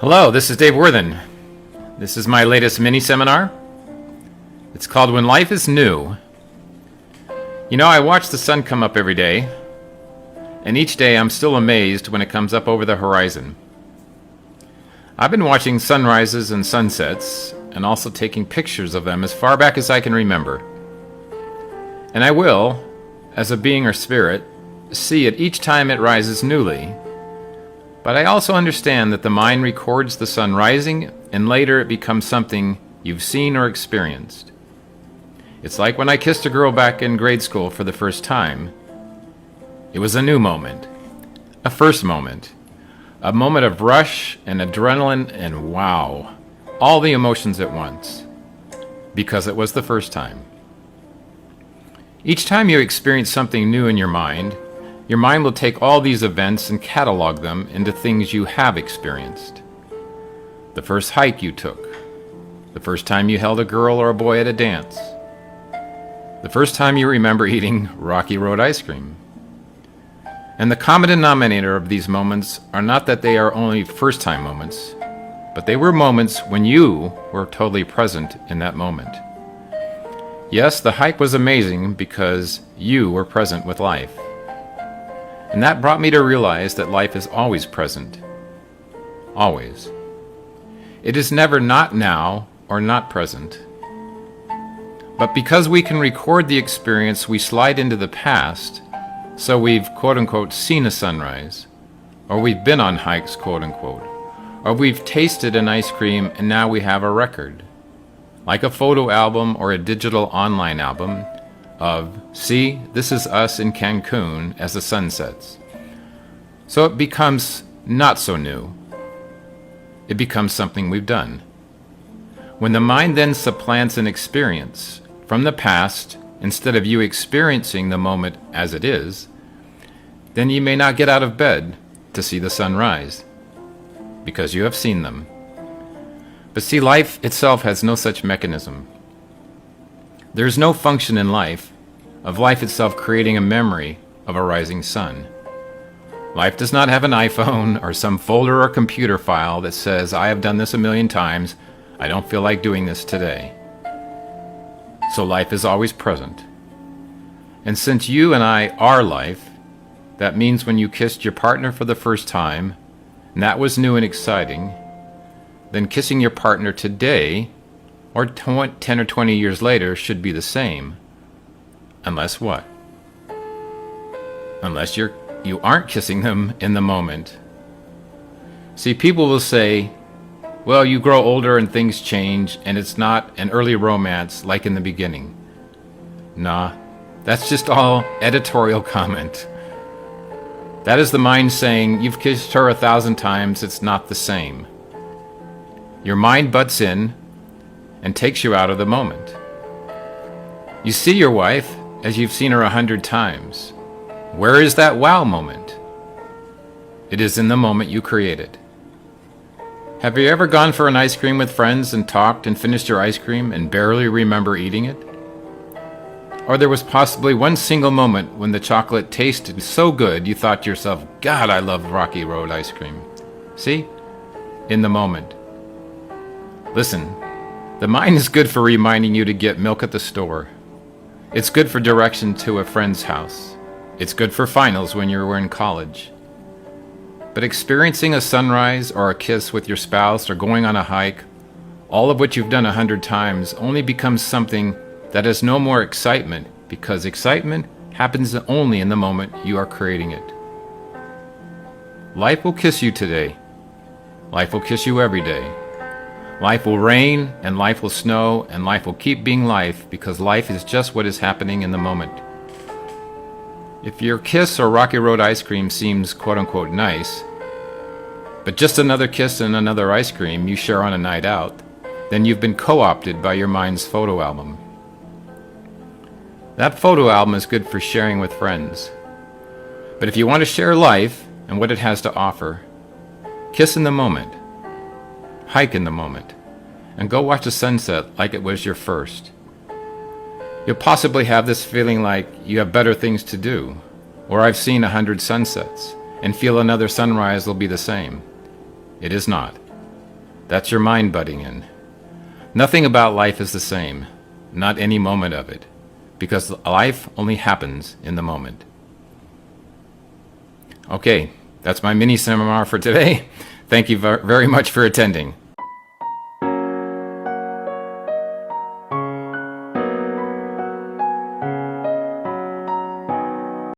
Hello, this is Dave Worthen. This is my latest mini-seminar. It's called When Life is New. You know, I watch the sun come up every day, and each day I'm still amazed when it comes up over the horizon. I've been watching sunrises and sunsets, and also taking pictures of them as far back as I can remember. And I will, as a being or spirit, see it each time it rises newly. But I also understand that the mind records the sun rising, and later it becomes something you've seen or experienced. It's like when I kissed a girl back in grade school for the first time. It was a new moment, a first moment, a moment of rush and adrenaline and wow, all the emotions at once, because it was the first time. Each time you experience something new in your mind will take all these events and catalog them into things you have experienced. The first hike you took, the first time you held a girl or a boy at a dance, the first time you remember eating Rocky Road ice cream. And the common denominator of these moments are not that they are only first-time moments, but they were moments when you were totally present in that moment. Yes, the hike was amazing because you were present with life. And that brought me to realize that life is always present. Always. It is never not now or not present. But because we can record the experience, we slide into the past, so we've quote-unquote seen a sunrise, or we've been on hikes quote-unquote, or we've tasted an ice cream and now we have a record, like a photo album or a digital online album of, see, this is us in Cancun as the sun sets. So it becomes not so new. It becomes something we've done. When the mind then supplants an experience from the past, instead of you experiencing the moment as it is, then you may not get out of bed to see the sun rise, because you have seen them. But see, life itself has no such mechanism. There is no function in life of life itself creating a memory of a rising sun. Life does not have an iPhone or some folder or computer file that says, I have done this 1,000,000 times, I don't feel like doing this today. So life is always present. And since you and I are life, that means when you kissed your partner for the first time, and that was new and exciting, then kissing your partner today, or 10 or 20 years later, should be the same. Unless what? Unless you aren't kissing them in the moment. See, people will say, well, you grow older and things change, and it's not an early romance like in the beginning. Nah, that's just all editorial comment. That is the mind saying, you've kissed her 1,000 times, it's not the same. Your mind butts in and takes you out of the moment. You see your wife as you've seen her 100 times. Where is that wow moment? It is in the moment you created. Have you ever gone for an ice cream with friends and talked and finished your ice cream and barely remember eating it? Or there was possibly one single moment when the chocolate tasted so good you thought to yourself, God, I love Rocky Road ice cream. See? In the moment. Listen, the mind is good for reminding you to get milk at the store. It's good for direction to a friend's house. It's good for finals when you were in college. But experiencing a sunrise or a kiss with your spouse or going on a hike, all of which you've done 100 times, only becomes something that has no more excitement, because excitement happens only in the moment you are creating it. Life will kiss you today. Life will kiss you every day. Life will rain, and life will snow, and life will keep being life, because life is just what is happening in the moment. If your kiss or Rocky Road ice cream seems quote-unquote nice, but just another kiss and another ice cream you share on a night out, then you've been co-opted by your mind's photo album. That photo album is good for sharing with friends. But if you want to share life and what it has to offer, kiss in the moment, hike in the moment, and go watch the sunset like it was your first. You'll possibly have this feeling like you have better things to do, or I've seen 100 sunsets, and feel another sunrise will be the same. It is not. That's your mind butting in. Nothing about life is the same, not any moment of it, because life only happens in the moment. Okay, that's my mini seminar for today. Thank you very much for attending.